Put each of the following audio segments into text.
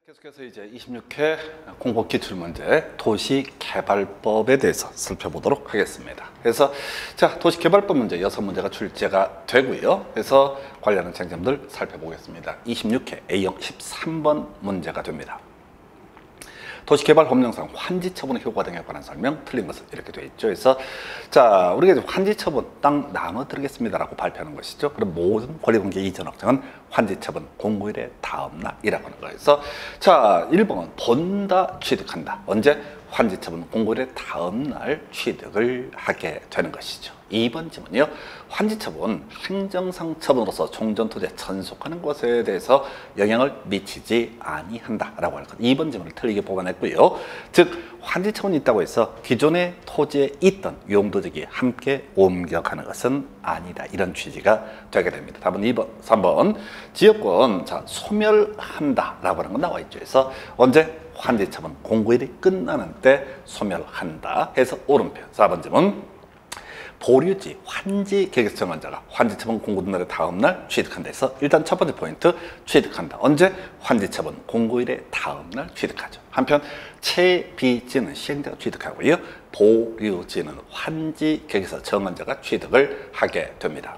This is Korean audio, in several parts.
계속해서 이제 26회 공법 기출문제 도시개발법에 대해서 살펴보도록 하겠습니다. 그래서 자, 도시개발법 문제 6문제가 출제가 되고요. 그래서 관련한 쟁점들 살펴보겠습니다. 26회 A형 13번 문제가 됩니다. 도시개발법령상 환지처분의 효과 등에 관한 설명, 틀린 것은 이렇게 되어 있죠. 그래서 자, 우리가 이제 환지처분 땅 나눠드리겠습니다라고 발표하는 것이죠. 그럼 모든 권리관계 이전 확정은 환지처분 공고일의 다음날이라고 하는 거예요. 그래서 자, 1번은 본다, 취득한다. 언제? 환지처분 공고일의 다음날 취득을 하게 되는 것이죠. 2번 질문이요. 환지처분 행정상 처분으로서 종전토지에 전속하는 것에 대해서 영향을 미치지 아니한다라고 하는 것. 2번 질문을 틀리게 보관했고요. 즉 환지처분이 있다고 해서 기존의 토지에 있던 용도적이 함께 옮겨가는 것은 아니다. 이런 취지가 되게 됩니다. 답은 2번, 3번. 지역권 자 소멸한다라고 하는 건 나와 있죠. 그래서 언제? 환지처분 공고일이 끝나는 때 소멸한다 해서 오른편. 4번 질문. 보류지 환지 계획 정한자가 환지처분 공고된 날의 다음날 취득한다 해서 일단 첫 번째 포인트 취득한다. 언제? 환지처분 공고일의 다음날 취득하죠. 한편 채비지는 시행자가 취득하고요. 보류지는 환지 계획에서 정한자가 취득을 하게 됩니다.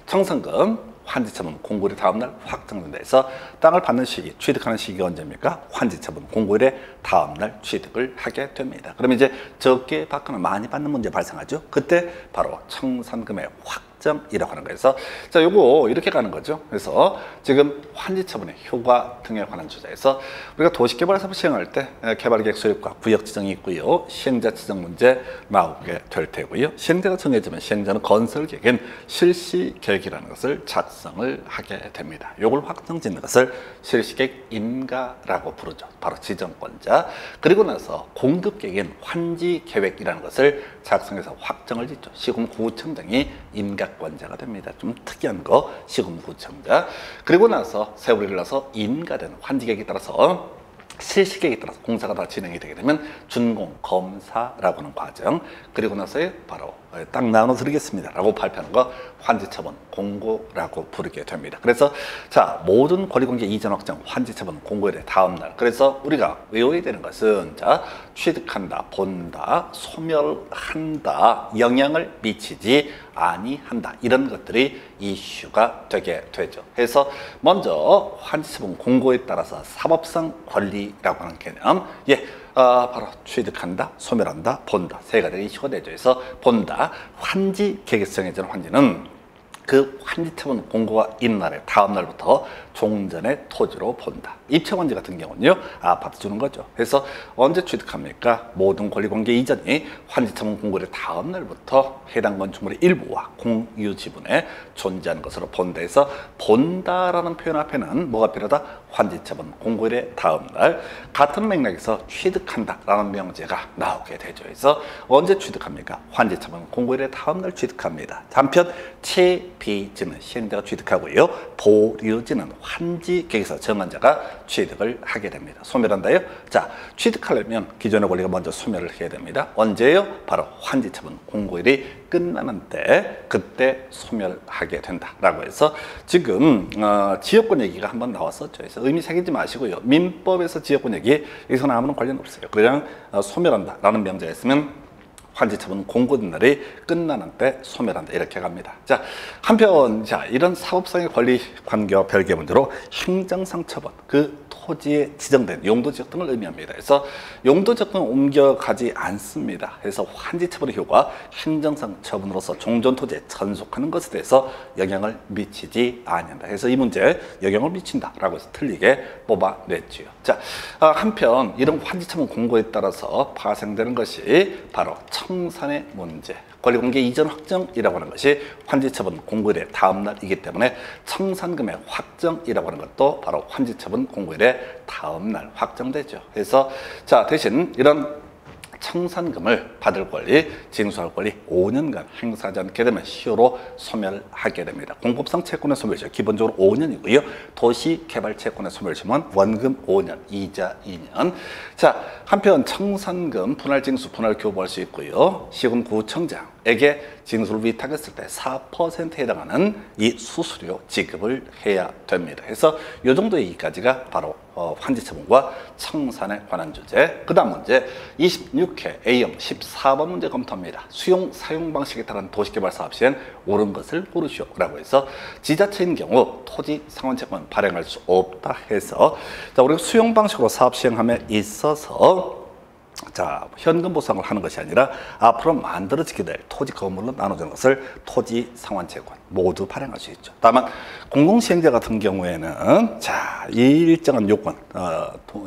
청산금 환지처분 공고일의 다음날 확정된다 해서 땅을 받는 시기, 취득하는 시기가 언제입니까? 환지처분 공고일의 다음날 취득을 하게 됩니다. 그러면 이제 적게 받거나 많이 받는 문제 발생하죠. 그때 바로 청산금의 확정이라고 하는 거예요. 그래서 자, 요거 이렇게 가는 거죠. 그래서 지금 환지처분의 효과 등에 관한 주제에서 우리가 도시개발사업 시행할 때 개발계획 수립과 구역 지정이 있고요. 시행자 지정 문제 나오게 될 테고요. 시행자가 정해지면 시행자는 건설계획인 실시계획이라는 것을 작성을 하게 됩니다. 요걸 확정짓는 것을 실시계획 인가라고 부르죠. 바로 지정권자. 그리고 나서 공급계획인 환지계획이라는 것을 작성해서 확정을 짓죠. 시군구청장이 인가권자가 됩니다. 좀 특이한 거 시군구청자. 그리고 나서 세월이 나서 인가된 환지계획에 따라서 실시계획에 따라서 공사가 다 진행이 되게 되면 준공검사라고 하는 과정. 그리고 나서에 바로 땅 나눠드리겠습니다 라고 발표하는 거 환지처분 공고라고 부르게 됩니다. 그래서 자, 모든 권리관계 이전 확정 환지처분 공고일의 다음날. 그래서 우리가 외워야 되는 것은 자, 취득한다, 본다, 소멸한다, 영향을 미치지 아니한다. 이런 것들이 이슈가 되게 되죠. 그래서 먼저 환지처분 공고에 따라서 사법상 권리라고 하는 개념. 바로 취득한다, 소멸한다, 본다. 세 가지가 이슈가 되죠. 그래서 본다, 환지 계획에 정해진 환지는 그 환지처분 공고가 있는 날에 다음 날부터 종전의 토지로 본다. 입체환지 같은 경우는요, 아파트 주는 거죠. 그래서 언제 취득합니까? 모든 권리관계 이전이 환지처분 공고의 다음 날부터 해당 건축물의 일부와 공유 지분에 존재하는 것으로 본다 해서 본다라는 표현 앞에는 뭐가 필요하다? 환지처분 공고일의 다음 날. 같은 맥락에서 취득한다라는 명제가 나오게 되죠. 그래서 언제 취득합니까? 환지처분 공고일의 다음 날 취득합니다. 한편 채비지는 시행자가 취득하고요. 보류지는 환지 계획에서 정한 자가 취득을 하게 됩니다. 소멸한다요? 자, 취득하려면 기존의 권리가 먼저 소멸을 해야 됩니다. 언제요? 바로 환지처분 공고일이 끝나는 때, 그때 소멸하게 된다라고 해서 지금 지역권 얘기가 한번 나왔었죠. 그래서 의미 새기지 마시고요. 민법에서 지역권 얘기 여기서는 아무런 관련 없어요. 그냥 소멸한다라는 명제가 있으면 환지처분 공고된 날이 끝나는 때 소멸한다 이렇게 갑니다. 자, 한편 자, 이런 사법상의 권리 관계와 별개 문제로 행정상 처분, 그 토지에 지정된 용도지역 등을 의미합니다. 그래서 용도지역 등은 옮겨가지 않습니다. 그래서 환지처분의 효과 행정상 처분으로서 종전토지에 전속하는 것에 대해서 영향을 미치지 아니한다. 그래서 이 문제 영향을 미친다라고 해서 틀리게 뽑아냈지요. 자, 한편 이런 환지처분 공고에 따라서 파생되는 것이 바로 청산의 문제, 권리관계 이전 확정이라고 하는 것이 환지처분 공고일의 다음날이기 때문에 청산금의 확정이라고 하는 것도 바로 환지처분 공고일의 다음날 확정되죠. 그래서 자, 대신 이런 청산금을 받을 권리, 징수할 권리 5년간 행사하지 않게 되면 시효로 소멸하게 됩니다. 공법상 채권의 소멸시효 기본적으로 5년이고요. 도시개발 채권의 소멸시효는 원금 5년, 이자 2년. 자, 한편 청산금 분할 징수, 분할 교부할 수 있고요. 시군구청장에게 징수를 위탁했을 때 4%에 해당하는 이 수수료 지급을 해야 됩니다. 그래서 이 정도 얘기까지가 바로 환지처분과 청산에 관한 주제. 그 다음 문제 26회 A형 14번 문제 검토합니다. 수용 사용 방식에 따른 도시개발 사업 시엔 옳은 것을 고르시오 라고 해서 지자체인 경우 토지 상환채권 발행할 수 없다 해서 자, 우리가 수용 방식으로 사업 시행함에 있어서 자, 현금 보상을 하는 것이 아니라 앞으로 만들어지게 될 토지 건물로 나눠지는 것을 토지 상환채권 모두 발행할 수 있죠. 다만 공공시행자 같은 경우에는 자, 이 일정한 요건,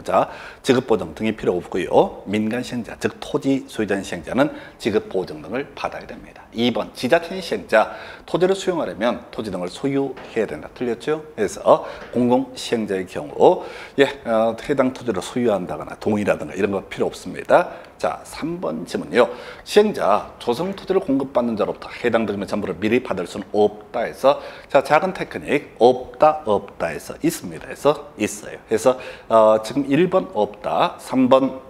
자, 지급보증 등이 필요 없고요. 민간시행자, 즉 토지 소유자인 시행자는 지급보증 등을 받아야 됩니다. 2번 지자체인 시행자, 토지를 수용하려면 토지 등을 소유해야 된다. 틀렸죠? 그래서 공공시행자의 경우 해당 토지를 소유한다거나 동의라든가 이런 거 필요 없습니다. 자, 3번 질문요. 시행자, 조성 토지를 공급받는 자로부터 해당 도지의 전부를 미리 받을 수는 없다 해서 자, 작은 테크닉 없다 해서 있습니다. 해서 있어요. 그래서 지금 1번 없다, 3번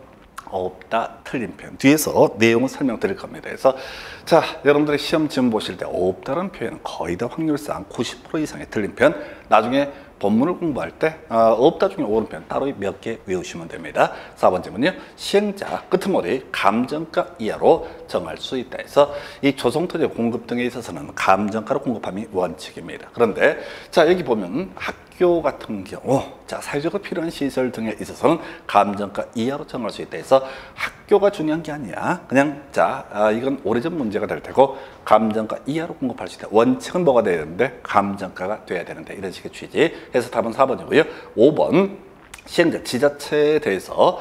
없다 틀린 표현 뒤에서 내용을 설명드릴 겁니다. 그래서 자, 여러분들이 시험 지문 보실 때 없다는 표현은 거의 다 확률상 90% 이상의 틀린 표현. 나중에 본문을 공부할 때 없다 중에 옳은 표현 따로 몇 개 외우시면 됩니다. 4번 질문은요. 시행자 끄트머리 감정가 이하로 정할 수 있다 해서 이 조성토지 공급 등에 있어서는 감정가로 공급함이 원칙입니다. 그런데 자, 여기 보면 학교 같은 경우 자, 사회적으로 필요한 시설 등에 있어서는 감정가 이하로 정할 수 있다 해서 학교가 중요한 게 아니야. 그냥 자, 이건 오래전 문제가 될 테고 감정가 이하로 공급할 수 있다. 원칙은 뭐가 돼야 되는데 감정가가 돼야 되는데 이런 식의 취지. 그래서 답은 4번이고요. 5번 시행자 지자체에 대해서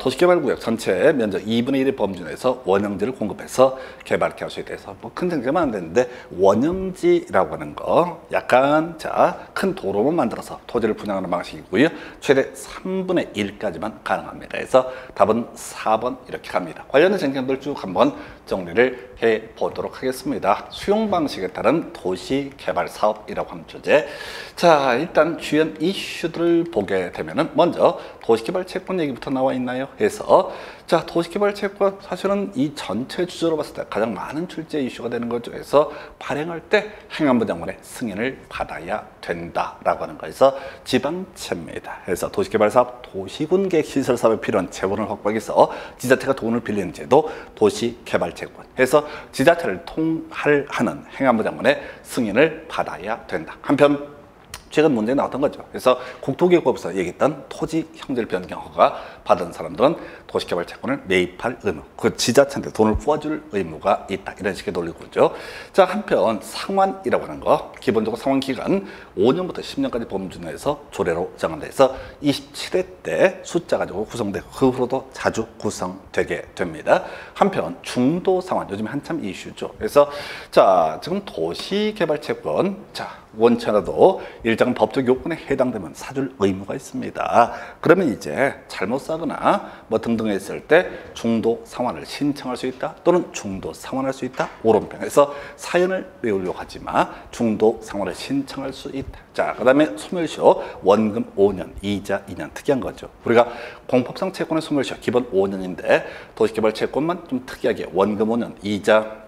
도시개발구역 전체 면적 2분의 1의 범주 내에서 원형지를 공급해서 개발케 할 수 있다 해서 뭐 큰 쟁점은 안 되는데 원형지라고 하는 거 약간 자, 큰 도로만 만들어서 토지를 분양하는 방식이고요. 최대 3분의 1까지만 가능합니다. 그래서 답은 4번 이렇게 갑니다. 관련된 쟁점들 쭉 한번 정리를 해보도록 하겠습니다. 수용 방식에 따른 도시개발 사업이라고 하는 주제. 자, 일단 주연 이슈들을 보게 되면은 먼저 도시개발 채권 얘기부터 나와 있나요? 해서 자, 도시개발 채권 사실은 이 전체 주제로 봤을 때 가장 많은 출제 이슈가 되는 것 중에서 발행할 때 행안부 장관의 승인을 받아야 된다라고 하는 거에서 지방채입니다. 그래서 도시개발 사업, 도시군계획 시설 사업에 필요한 재원을 확보하기 위해서 지자체가 돈을 빌리는 제도 도시개발 채권. 해서 지자체를 통할하는 행안부 장관의 승인을 받아야 된다. 한편 최근 문제에 나왔던 거죠. 그래서 국토기획법에서 얘기했던 토지 형질 변경 허가 받은 사람들은 도시개발 채권을 매입할 의무, 그 지자체한테 돈을 부어줄 의무가 있다. 이런 식의 논리고죠. 자, 한편 상환이라고 하는 거, 기본적으로 상환 기간 5년부터 10년까지 범주 내에서 조례로 정한다 해서 27회 때 숫자 가지고 구성되고 그 후로도 자주 구성되게 됩니다. 한편 중도 상환, 요즘 한참 이슈죠. 그래서 자, 지금 도시개발 채권, 자, 원치 않아도 일정한 법적 요건에 해당되면 사줄 의무가 있습니다. 그러면 이제 잘못 사거나 뭐 등등 했을 때 중도 상환을 신청할 수 있다 또는 중도 상환할 수 있다. 오른편에서 사연을 외우려고 하지 마. 중도 상환을 신청할 수 있다. 자, 그 다음에 소멸시효 원금 5년, 이자 2년. 특이한 거죠. 우리가 공법상 채권의 소멸시효 기본 5년인데 도시개발 채권만 좀 특이하게 원금 5년, 이자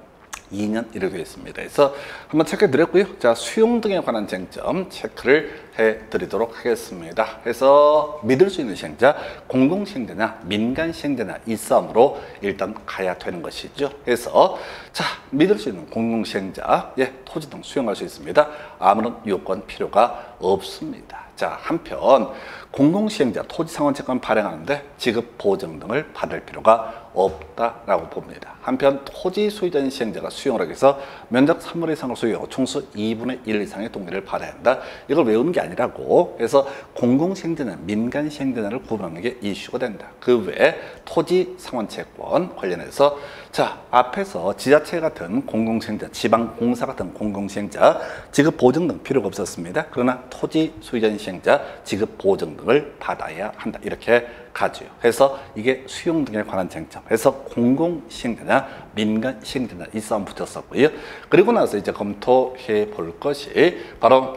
2년 이렇게 되어 있습니다. 그래서 한번 체크해 드렸고요. 자, 수용 등에 관한 쟁점 체크를 해 드리도록 하겠습니다. 그래서 믿을 수 있는 시행자, 공공시행자냐 민간시행자냐 이 싸움으로 일단 가야 되는 것이죠. 그래서 자, 믿을 수 있는 공공시행자, 토지 등 수용할 수 있습니다. 아무런 요건 필요가 없습니다. 자, 한편 공공시행자 토지상환채권 발행하는데 지급보증 등을 받을 필요가 없다라고 봅니다. 한편 토지 소유자인 시행자가 수용을 하기 위해서 면적 3분의 이상을 소유하고 총수 2분의 1 이상의 동의를 받아야 한다. 이걸 외우는 게 아니라고. 그래서 공공시행자냐 민간시행자냐를 구분하는 게 이슈가 된다. 그 외에 토지상환채권 관련해서 자, 앞에서 지자체 같은 공공시행자, 지방공사 같은 공공시행자 지급보증 등 필요가 없었습니다. 그러나 토지 소유자인 시행자 지급보증 등을 받아야 한다. 이렇게 가죠. 그래서 이게 수용 등에 관한 쟁점. 그래서 공공시행자냐 민간시행자냐 이 싸움 붙였었고요. 그리고 나서 이제 검토해 볼 것이 바로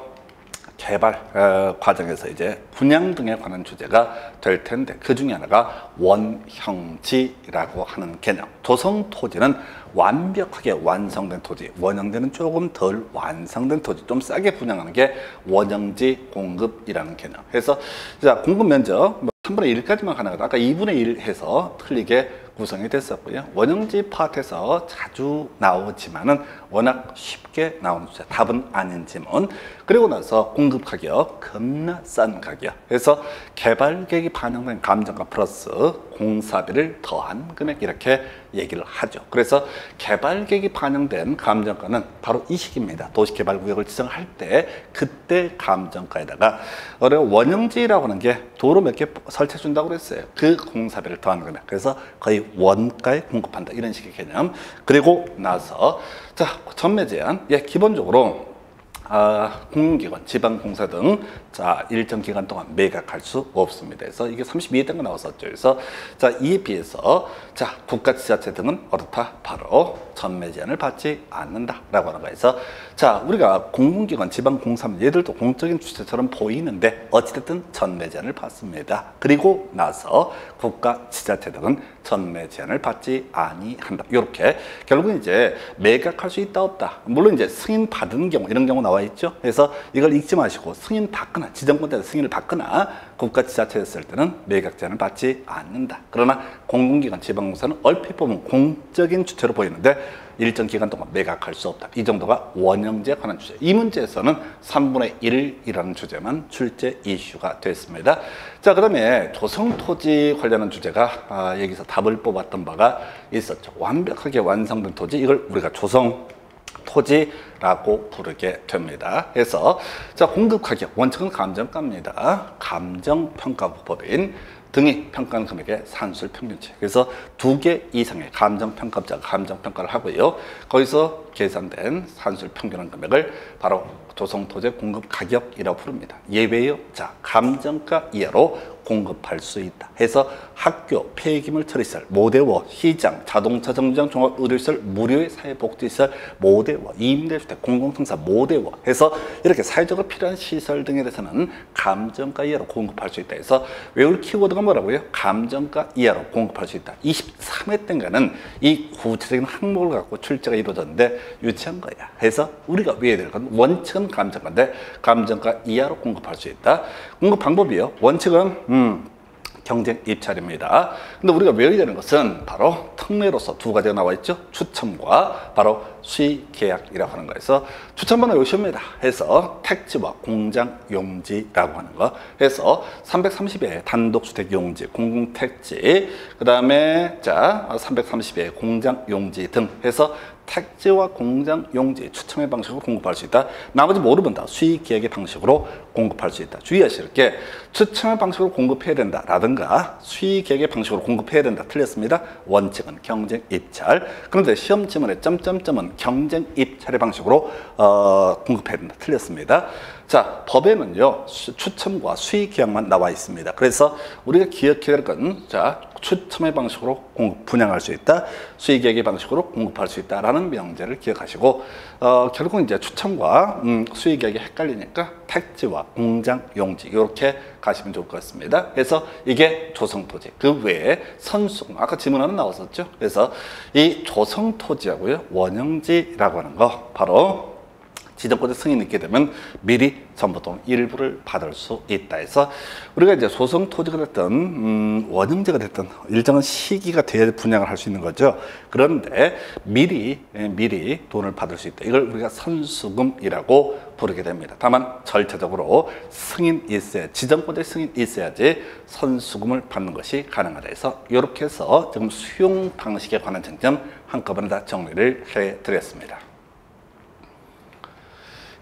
개발 과정에서 이제 분양 등에 관한 주제가 될 텐데 그 중에 하나가 원형지라고 하는 개념. 조성 토지는 완벽하게 완성된 토지, 원형지는 조금 덜 완성된 토지, 좀 싸게 분양하는 게 원형지 공급이라는 개념. 그래서 자, 공급 면적 3분의 1까지만 가능하다. 아까 2분의 1 해서 틀리게 구성이 됐었고요. 원형지 파트에서 자주 나오지만은 워낙 쉽게 나오는 주제, 답은 아닌 지문. 그리고 나서 공급 가격, 겁나 싼 가격. 그래서 개발 계획이 반영된 감정가 플러스 공사비를 더한 금액 이렇게 얘기를 하죠. 그래서 개발 계획이 반영된 감정가는 바로 이 시기입니다. 도시개발구역을 지정할 때 그때 감정가에다가 원형지라고 하는 게 도로 몇 개 설치해 준다고 그랬어요. 그 공사비를 더한 금액. 그래서 거의 원가에 공급한다 이런 식의 개념. 그리고 나서 자, 전매 제한. 예, 기본적으로 공공기관, 지방공사 등 자, 일정 기간 동안 매각할 수 없습니다. 그래서 이게 32회 때가 나왔었죠. 그래서 자, 이에 비해서 자, 국가 지자체 등은 어떻다? 바로 전매 제한을 받지 않는다라고 하는 거에서 자, 우리가 공공기관, 지방공사면 얘들도 공적인 주체처럼 보이는데 어찌됐든 전매 제한을 받습니다. 그리고 나서 국가 지자체 등은 전매 제한을 받지 아니한다. 이렇게 결국은 이제 매각할 수 있다 없다. 물론 이제 승인 받은 경우 이런 경우 나와 있죠. 그래서 이걸 읽지 마시고 승인 받거나 지정권자에서 승인을 받거나 국가 지자체였을 때는 매각 제한을 받지 않는다. 그러나 공공기관, 지방공사는 얼핏 보면 공적인 주체로 보이는데 일정 기간 동안 매각할 수 없다. 이 정도가 원형지에 관한 주제. 이 문제에서는 3분의 1이라는 주제만 출제 이슈가 됐습니다. 자, 그 다음에 조성토지 관련한 주제가 여기서 답을 뽑았던 바가 있었죠. 완벽하게 완성된 토지, 이걸 우리가 조성 토지라고 부르게 됩니다. 그래서 자, 공급 가격 원칙은 감정가입니다. 감정평가법인 등이 평가하는 금액의 산술 평균치. 그래서 2개 이상의 감정평가자가 감정평가를 하고요. 거기서 계산된 산술 평균한 금액을 바로 조성토지 공급 가격이라고 부릅니다. 예외요. 자, 감정가 이하로 공급할 수 있다. 해서 학교, 폐기물 처리시설, 모대워, 시장, 자동차 정류장, 종합의료시설, 무료의 사회복지시설, 모대워, 임대주택, 공공청사, 모대워 해서 이렇게 사회적으로 필요한 시설 등에 대해서는 감정가 이하로 공급할 수 있다. 해서 외울 키워드가 뭐라고요? 감정가 이하로 공급할 수 있다. 23회 때인가는 이 구체적인 항목을 갖고 출제가 이루어졌는데 유치한 거야. 해서 우리가 외워야 될 건 원칙은 감정가인데 감정가 이하로 공급할 수 있다. 공급 방법이요. 원칙은 경쟁 입찰입니다. 근데 우리가 외워야 되는 것은 바로 특례로서 2가지가 나와 있죠. 추첨과 바로 수의 계약이라고 하는 거에서 추첨번호 요시입니다. 해서 택지와 공장 용지라고 하는 거. 해서 330회 단독주택 용지, 공공택지, 그 다음에 자 330회 공장 용지 등 해서 택지와 공장 용지 추첨의 방식으로 공급할 수 있다. 나머지 모르면 다 수의 계약의 방식으로 공급할 수 있다. 주의하실 게 추첨의 방식으로 공급해야 된다 라든가 수의 계약의 방식으로 공급해야 된다. 틀렸습니다. 원칙은 경쟁 입찰. 그런데 시험 지문에 점점점은 경쟁 입찰의 방식으로 공급해야 된다. 틀렸습니다. 자, 법에는요 추첨과 수의 계약만 나와 있습니다. 그래서 우리가 기억해야 될 건 자, 추첨의 방식으로 분양할 수 있다, 수의 계약의 방식으로 공급할 수 있다라는 명제를 기억하시고 결국은 이제 추첨과 수의 계약이 헷갈리니까 택지와 공장 용지 이렇게 가시면 좋을 것 같습니다. 그래서 이게 조성토지. 그 외에 선수금 아까 지문 하나 나왔었죠. 그래서 이 조성토지하고요 원형지라고 하는 거 바로 지정권자 승인이 있게 되면 미리 전부동 일부를 받을 수 있다 해서 우리가 이제 조성토지가 됐든 원형지가 됐든 일정한 시기가 돼야 분양을 할 수 있는 거죠. 그런데 미리 돈을 받을 수 있다. 이걸 우리가 선수금이라고 부르게 됩니다. 다만 절차적으로 승인 있어야, 지정권자 승인 있어야지 선수금을 받는 것이 가능하다 해서 이렇게 해서 지금 수용 방식에 관한 쟁점 한꺼번에 다 정리를 해드렸습니다.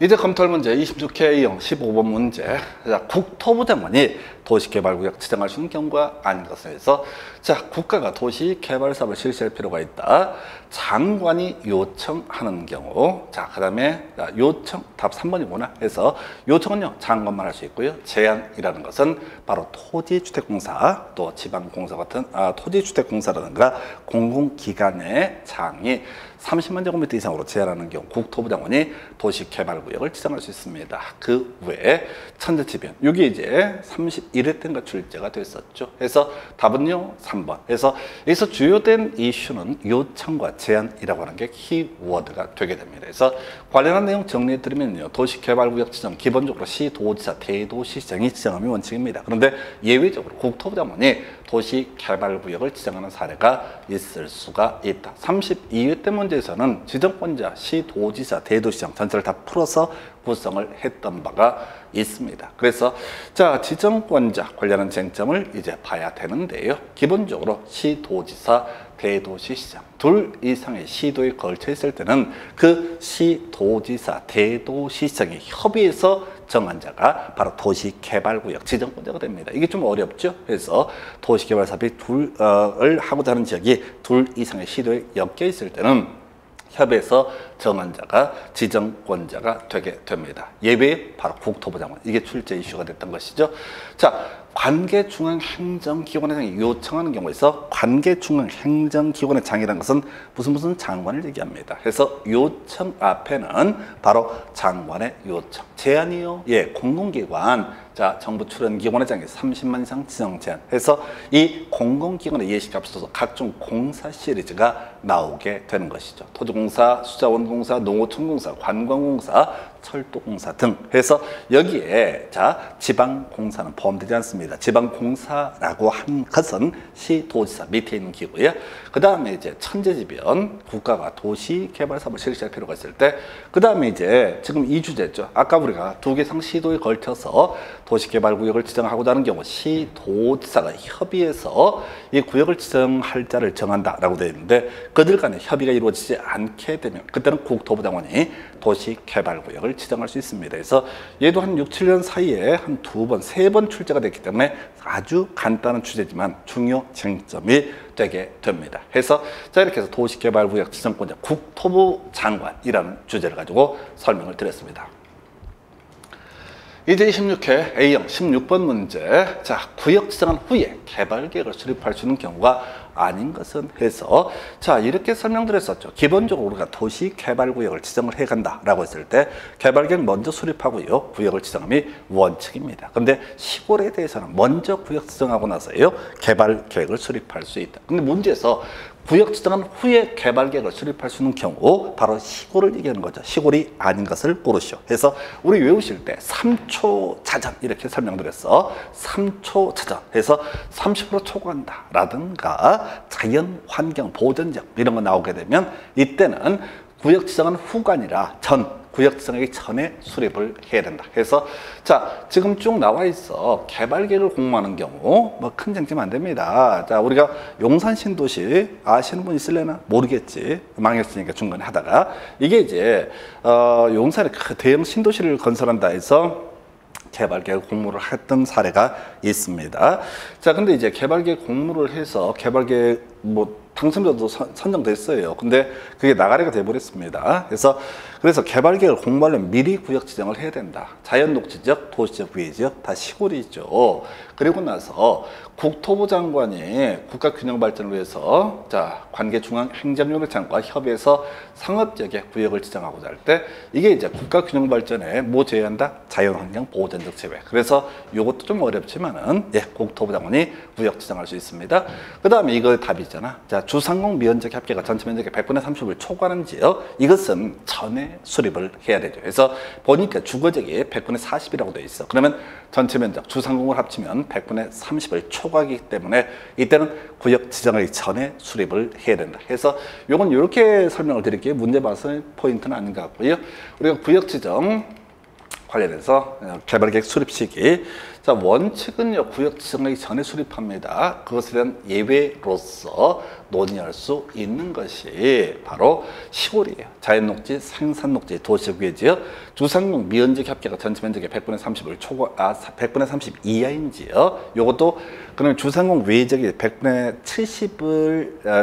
이제 검토할 문제 26K형 15번 문제. 자, 국토부 장관이 도시개발구역 지정할 수 있는 경우가 아닌 것에 대해서 자, 국가가 도시개발 사업을 실시할 필요가 있다. 장관이 요청하는 경우. 자, 그 다음에 요청 답 3번이구나 해서 요청은요 장관만 할 수 있고요. 제한이라는 것은 바로 토지주택공사 또 지방공사 같은 토지주택공사라든가 공공기관의 장이 30만 제곱미터 이상으로 제한하는 경우 국토부 장관이 도시개발구역 개발구역을 지정할 수 있습니다. 그 외에 천재지변, 이게 이제 31회 때인가 출제가 됐었죠. 그래서 답은요 3번. 그래서 여기서 주요된 이슈는 요청과 제한이라고 하는 게 키워드가 되게 됩니다. 그래서 관련한 내용 정리해드리면요, 도시개발구역 지정 기본적으로 시도지사, 대도시장이 지정하면 원칙입니다. 그런데 예외적으로 국토부 장관이 도시개발구역을 지정하는 사례가 있을 수가 있다. 32회 때 문제에서는 지정권자, 시도지사, 대도시장 전체를 다 풀어서 구성을 했던 바가 있습니다. 그래서 자, 지정권자 관련한 쟁점을 이제 봐야 되는데요. 기본적으로 시도지사, 대도시장 둘 이상의 시도에 걸쳐 있을 때는 그 시도지사, 대도시장이 협의해서 정한 자가 바로 도시개발구역 지정권자가 됩니다. 이게 좀 어렵죠. 그래서 도시개발 사업이 둘을 하고자 하는 지역이 둘 이상의 시도에 엮여 있을 때는 협의해서 정한 자가 지정권자가 되게 됩니다. 예외 바로 국토부 장관, 이게 출제 이슈가 됐던 것이죠. 자, 관계중앙행정기관의 요청하는 경우에서 관계중앙행정기관의 장이라는 것은 무슨 장관을 얘기합니다. 그래서 요청 앞에는 바로 장관의 요청. 제한이요? 예, 공공기관. 자, 정부 출연기관의 장이 30만 이상 지정 제한 해서 이 공공기관의 예시에 앞서서 각종 공사 시리즈가 나오게 되는 것이죠. 토지공사, 수자원공사, 농어촌공사, 관광공사, 철도공사 등 해서 여기에 자, 지방공사는 포함되지 않습니다. 지방공사라고 한 것은 시도지사 밑에 있는 기구예요. 그 다음에 이제 천재지변, 국가가 도시개발 사업을 실시할 필요가 있을 때, 그 다음에 이제 지금 이 주제죠. 아까 우리가 2개 이상 시도에 걸쳐서 도시개발구역을 지정하고자 하는 경우 시도지사가 협의해서 이 구역을 지정할 자를 정한다라고 되어 있는데, 그들 간에 협의가 이루어지지 않게 되면 그때는 국토부 장관이 도시개발구역을 지정할 수 있습니다. 그래서 얘도 한 6, 7년 사이에 한 2번, 3번 출제가 됐기 때문에 아주 간단한 주제지만 중요 쟁점이 되게 됩니다. 해서 자, 이렇게 해서 도시개발구역 지정권자 국토부 장관이라는 주제를 가지고 설명을 드렸습니다. 이제 26회 A형 16번 문제. 자, 구역 지정한 후에 개발계획을 수립할 수 있는 경우가 아닌 것은 해서 자, 이렇게 설명드렸었죠. 기본적으로 우리가 도시개발구역을 지정을 해간다라고 했을 때 개발계획 먼저 수립하고요, 구역을 지정함이 원칙입니다. 그런데 시골에 대해서는 먼저 구역 지정하고 나서요 개발계획을 수립할 수 있다. 근데 문제에서 구역 지정한 후에 개발계획을 수립할 수 있는 경우 바로 시골을 얘기하는 거죠. 시골이 아닌 것을 고르시오. 그래서 우리 외우실 때 3초 자전 이렇게 설명드렸어. 3초 자전 해서 30% 초과한다 라든가 자연환경 보전지역 이런 거 나오게 되면 이때는 구역 지정한 후가 아니라 구역 지정하기 전에 수립을 해야 된다. 그래서 자, 지금 쭉 나와 있어. 개발계획을 공모하는 경우 뭐 큰 쟁점 안 됩니다. 자, 우리가 용산 신도시 아시는 분 있을래나 모르겠지. 망했으니까 중간에 하다가 이게 이제 용산에 대형 신도시를 건설한다 해서 개발계획 공모를 했던 사례가 있습니다. 자, 근데 이제 개발계획 공모를 해서 개발계획 뭐 당첨자도 선정됐어요. 근데 그게 나가리가 돼버렸습니다. 그래서 개발계획을 공모하려면 미리 구역 지정을 해야 된다. 자연녹지지역, 도시지역, 위해지역 다 시골이죠. 그리고 나서 국토부 장관이 국가균형발전을 위해서 자, 관계중앙행정위원회 장과 협의해서 상업지역에 구역을 지정하고자 할 때 이게 이제 국가균형발전에 뭐 제외한다? 자연환경 보전적 제외. 그래서 이것도 좀 어렵지만은 예, 국토부 장관이 구역 지정할 수 있습니다. 그 다음에 이거 답이잖아. 자, 주상공 미연적 합계가 전체 면적의 100분의 30을 초과하는 지역, 이것은 전에 수립을 해야 되죠. 그래서 보니까 주거지역이 100분의 40이라고 되어 있어. 그러면 전체 면적 주상공을 합치면 100분의 30을 초과하기 때문에 이때는 구역 지정하기 전에 수립을 해야 된다. 그래서 이건 이렇게 설명을 드릴게요. 문제 봐서 포인트는 아닌 것 같고요. 우리가 구역 지정 관련해서 개발계획 수립 시기, 자, 원칙은요 구역 지정하기 전에 수립합니다. 그것에 대한 예외로서 논의할 수 있는 것이 바로 시골이에요. 자연녹지, 생산녹지, 도시적 위해지역, 주상공 미연적 합계가 전체 면적의 100분의 30을 100분의 30 이하인 지역. 요것도 그러면 주상공 외지역이 100분의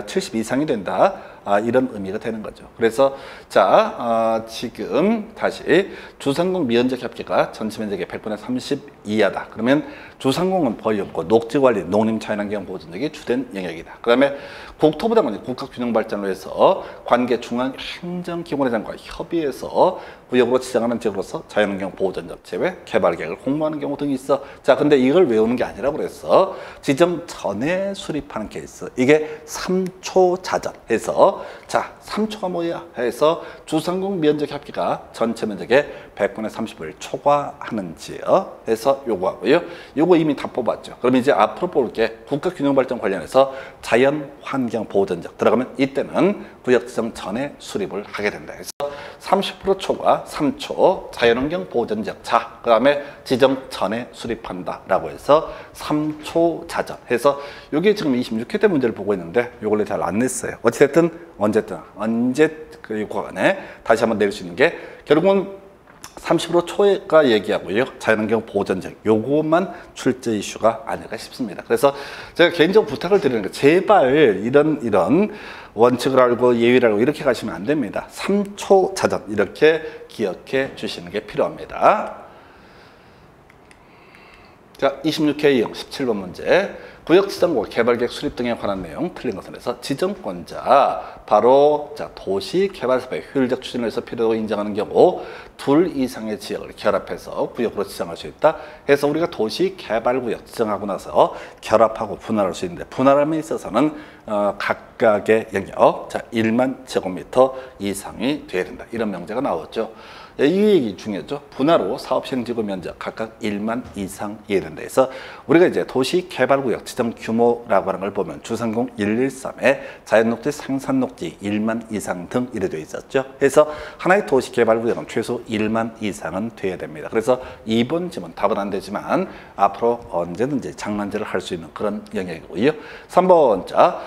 70 이상이 된다. 이런 의미가 되는 거죠. 그래서 자, 지금 다시 주상공 미연적 면적 합계가 전체 면적의 100분의 30 이하다. 그러면 주상공은 거의 없고 녹지관리, 농림, 자연환경 보존력이 주된 영역이다. 그 다음에 국토부담은 국가균형발전을 위해서 관계 중앙행정기관회장과 협의해서 구역으로 지정하는 지역으로서 자연환경 보존적 제외, 개발 계획을 공모하는 경우 등이 있어. 자, 근데 이걸 외우는 게 아니라 그래서 지정 전에 수립하는 케이스. 이게 3초 자전 해서, 자, 3초가 뭐야? 해서 주상공 면적 합계가 전체 면적의 100분의 30을 초과하는 지역 해서 요거 하고요. 요거 이미 다 뽑았죠. 그럼 이제 앞으로 뽑을 게 국가균형발전 관련해서 자연환경 보존적 들어가면 이때는 구역 지정 전에 수립을 하게 된다. 그래서 30% 초과 3초 자연환경 보존적. 자, 그 다음에 지정 전에 수립한다 라고 해서 3초 자전 해서 요게 지금 26회 때 문제를 보고 있는데 요걸 잘 안 냈어요. 어찌됐든 언제 그 구간에 다시 한번 낼 수 있는 게 결국은 30% 초과 얘기하고요. 자연환경 보존적 요것만 출제 이슈가 아닐까 싶습니다. 그래서 제가 개인적으로 부탁을 드리는 게 제발 이런 원칙을 알고 예의를 알고 이렇게 가시면 안 됩니다. 3초 자전 이렇게 기억해 주시는 게 필요합니다. 자, 26회 이용 17번 문제. 구역지정과 개발계획 수립 등에 관한 내용 틀린 것은 해서 지정권자 바로 자 도시개발사업의 효율적 추진을 위해서 필요하다고 인정하는 경우 둘 이상의 지역을 결합해서 구역으로 지정할 수 있다. 해서 우리가 도시개발구역 지정하고 나서 결합하고 분할할 수 있는데 분할함에 있어서는 각각의 영역 자 1만 제곱미터 이상이 돼야 된다. 이런 명제가 나왔죠. 이 얘기 중요하죠. 분화로 사업 시행지구 면적 각각 1만 이상 이해된다 해서 우리가 이제 도시개발구역 지정 규모라고 하는 걸 보면 주상공 113에 자연녹지, 생산녹지 1만 이상 등 이래 되어 있었죠. 그래서 하나의 도시개발구역은 최소 1만 이상은 돼야 됩니다. 그래서 2번 지문 답은 안 되지만 앞으로 언제든지 장난질을 할 수 있는 그런 영역이고요. 3번 자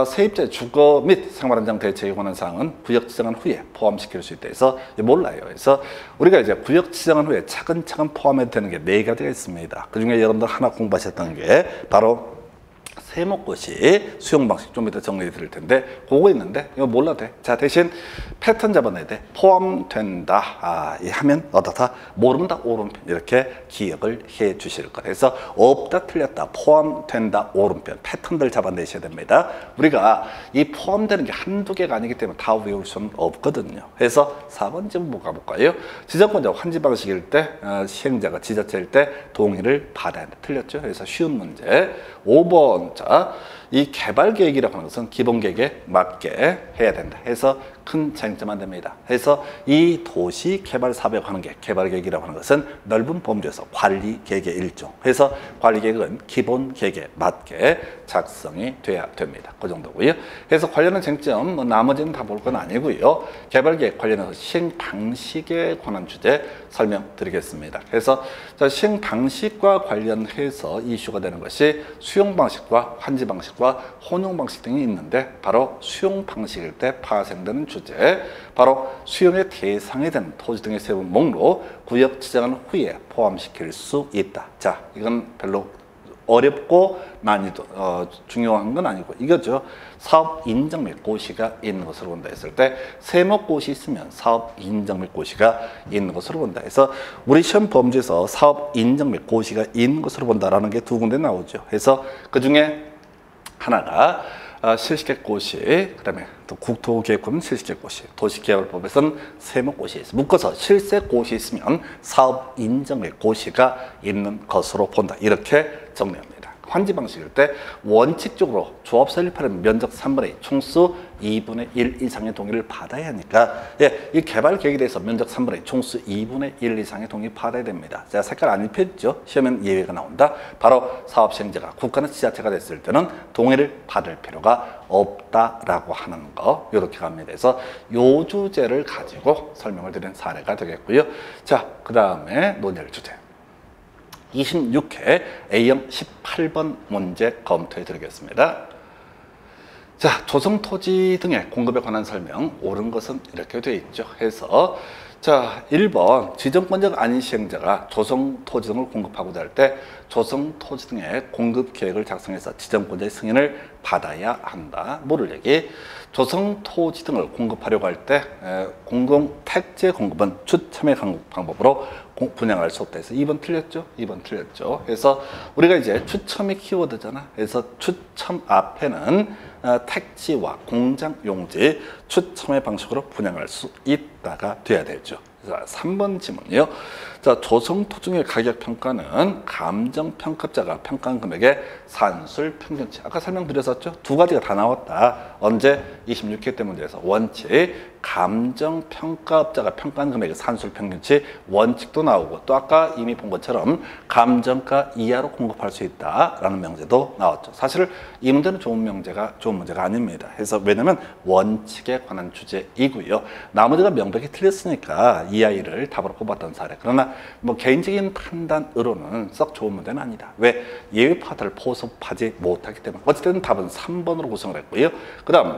세입자의 주거 및 생활안정 대책에 관한 사항은 구역 지정한 후에 포함시킬 수 있다 해서 몰라요. 그래서 우리가 이제 구역 지정한 후에 차근차근 포함해도 되는 게 4가지가 있습니다. 그 중에 여러분들 하나 공부하셨던 게 바로 세목고시 수용 방식 좀 이따 정리해 드릴 텐데 그거 있는데 이거 몰라도 돼. 자 대신 패턴 잡아내야 돼. 포함된다 하면 어떻다 모르면 다 오른편 이렇게 기억을 해 주실 거예요. 그래서 없다 틀렸다 포함된다 오른편 패턴들 잡아내셔야 됩니다. 우리가 이 포함되는 게 한두 개가 아니기 때문에 다 외울 수는 없거든요. 그래서 4번 지문 가볼까요? 지정권자 환지 방식일 때 시행자가 지자체일 때 동의를 받아야 돼. 틀렸죠? 그래서 쉬운 문제. 5번 이 개발 계획이라고 하는 것은 기본 계획에 맞게 해야 된다. 해서 큰 차이점 안 됩니다. 그래서 이 도시 개발 사업에 관한 게 개발 계획이라고 하는 것은 넓은 범주에서 관리 계획의 일종. 그래서 관리 계획은 기본 계획에 맞게 작성이 돼야 됩니다. 그 정도고요. 그래서 관련한 쟁점 나머지는 다 볼 건 아니고요. 개발 계획 관련해서 시행 방식에 관한 주제 설명드리겠습니다. 그래서 시행 방식과 관련해서 이슈가 되는 것이 수용 방식과 환지 방식과 혼용 방식 등이 있는데 바로 수용 방식일 때 파생되는 주제 바로 수용의 대상이 되는 토지 등의 세분 목록 구역 지정한 후에 포함시킬 수 있다. 자 이건 별로 어렵고 난이도 중요한 건 아니고 이거죠. 사업 인정 및 고시가 있는 것으로 본다 했을 때 세목고시 있으면 사업 인정 및 고시가 있는 것으로 본다 해서 우리 시험 범주에서 사업 인정 및 고시가 있는 것으로 본다라는 게 두 군데 나오죠. 그래서 그 중에 하나가 실시계획고시, 그 다음에 또 국토계획법은 실시계획고시, 도시개발법에서는 세목고시 있어. 묶어서 실세고시 있으면 사업 인정 및 고시가 있는 것으로 본다. 이렇게 정리합니다. 환지 방식일 때 원칙적으로 조합 설립하려면 면적 3분의 2, 총수 2분의 1 이상의 동의를 받아야 하니까 이 개발 계획에 대해서 면적 3분의 2, 총수 2분의 1 이상의 동의 받아야 됩니다. 제가 색깔 안 입혀있죠? 시험엔 예외가 나온다. 바로 사업 시행자가 국가나 지자체가 됐을 때는 동의를 받을 필요가 없다라고 하는 거 이렇게 갑니다. 그래서 요 주제를 가지고 설명을 드린 사례가 되겠고요. 자, 그 다음에 논의할 주제 26회 A형 18번 문제 검토해 드리겠습니다. 자, 조성토지 등의 공급에 관한 설명 옳은 것은 이렇게 되어 있죠. 해서 자, 1번 지정권자가 아닌 시행자가 조성토지 등을 공급하고자 할 때 조성토지 등의 공급 계획을 작성해서 지정권자의 승인을 받아야 한다. 모를 얘기. 조성토지 등을 공급하려고 할 때 공공택지 공급은 추첨의 방법으로 분양할 수 없다 해서 2번 틀렸죠? 2번 틀렸죠. 그래서 우리가 이제 추첨이 키워드잖아. 그래서 추첨 앞에는 택지와 공장 용지 추첨의 방식으로 분양할 수 있다가 돼야 되죠. 자, 3번 질문이요. 자, 조성토중의 가격 평가는 감정평가자가 평가한 금액의 산술 평균치. 아까 설명드렸었죠? 두 가지가 다 나왔다. 언제? 26회 때 문제에서 원칙, 감정평가업자가 평가한 금액의 산술 평균치 원칙도 나오고 또 아까 이미 본 것처럼 감정가 이하로 공급할 수 있다라는 명제도 나왔죠. 사실 이 문제는 좋은 문제가 아닙니다. 그래서 왜냐면 원칙에 관한 주제이고요. 나머지가 명백히 틀렸으니까 이 아이를 답으로 뽑았던 사례. 그러나 뭐 개인적인 판단으로는 썩 좋은 문제는 아니다. 왜? 예외 파트를 포섭하지 못하기 때문에. 어쨌든 답은 3번으로 구성을 했고요. 그 다음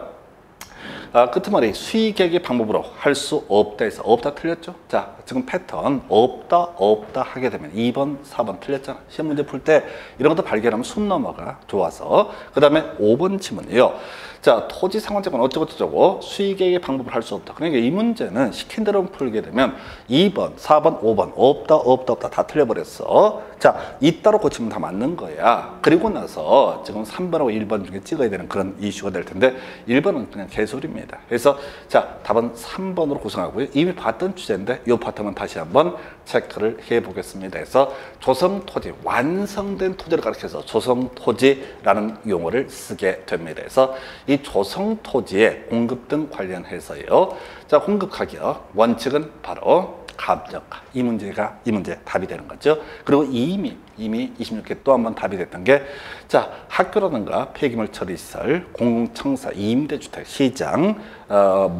끝머리 수의계획의 방법으로 할 수 없다 해서 없다 틀렸죠? 자, 지금 패턴 없다 하게 되면 2번, 4번 틀렸잖아. 시험 문제 풀 때 이런 것도 발견하면 숨 넘어가. 좋아서. 그 다음에 5번 지문이요. 자, 토지 상환제권 어쩌고저쩌고 수의계획의 방법을 할 수 없다. 그러니까 이 문제는 시킨 대로 풀게 되면 2번, 4번, 5번 없다 다 틀려버렸어. 자, 이따로 고치면 다 맞는 거야. 그리고 나서 지금 3번하고 1번 중에 찍어야 되는 그런 이슈가 될 텐데 1번은 그냥 개소리입니다. 그래서 자, 답은 3번으로 구성하고요. 이미 봤던 주제인데 이 파트만 다시 한번 체크를 해보겠습니다. 그래서 조성토지, 완성된 토지를 가리켜서 조성토지라는 용어를 쓰게 됩니다. 그래서 이 조성토지의 공급 등 관련해서요. 자, 공급 가격 원칙은 바로 감정가. 이 문제 답이 되는 거죠. 그리고 이미 26회 또 한 번 답이 됐던 게, 자, 학교라든가 폐기물 처리시설, 공공청사, 임대주택, 시장,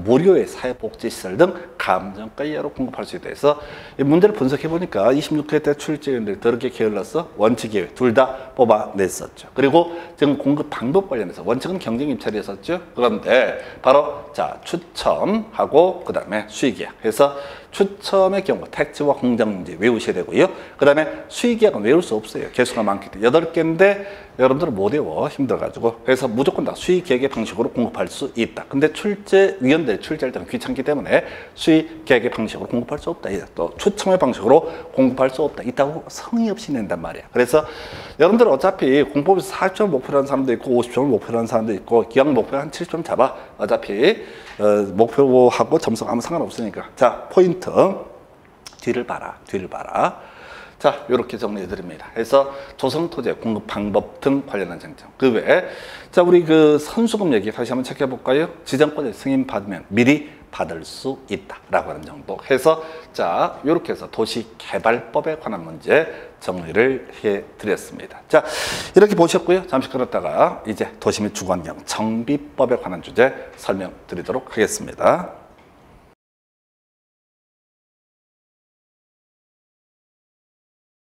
무료의 사회복지시설 등 감정가 이하로 공급할 수 있다 해서 이 문제를 분석해 보니까 26회 때 출제위원들이 더럽게 게을러서 원칙 예외 둘 다 뽑아냈었죠. 그리고 지금 공급 방법 관련해서 원칙은 경쟁 입찰이었었죠. 그런데 바로 자, 추첨하고 그 다음에 수의계약 해서 추첨의 경우 택지와 공장 문제 외우셔야 되고요. 그 다음에 수의계약은 외울 수 없어요. 개수가 많기 때문에 8개인데 여러분들은 못 외워. 힘들어가지고. 그래서 무조건 다 수의계약의 방식으로 공급할 수 있다. 근데 출제위원들 출제할 때는 귀찮기 때문에 수의계약의 방식으로 공급할 수 없다. 또 추첨의 방식으로 공급할 수 없다. 있다고 성의 없이 낸단 말이야. 그래서 여러분들 어차피 공법에서 40점 목표로 하는 사람도 있고 50점을 목표로 하는 사람도 있고 기왕 목표 한 70점 잡아. 어차피 목표하고 점수가 아무 상관없으니까. 자, 포인트. 뒤를 봐라. 자, 이렇게 정리해 드립니다. 그래서 조성토지 공급 방법 등 관련한 쟁점. 그 외에 자, 우리 그 선수금 얘기 다시 한번 체크해 볼까요? 지정권을 승인 받으면 미리 받을 수 있다라고 하는 정도 해서 자, 이렇게 해서 도시개발법에 관한 문제 정리를 해 드렸습니다. 자, 이렇게 보셨고요. 잠시 끌었다가 이제 도시 및 주거환경 정비법에 관한 주제 설명드리도록 하겠습니다.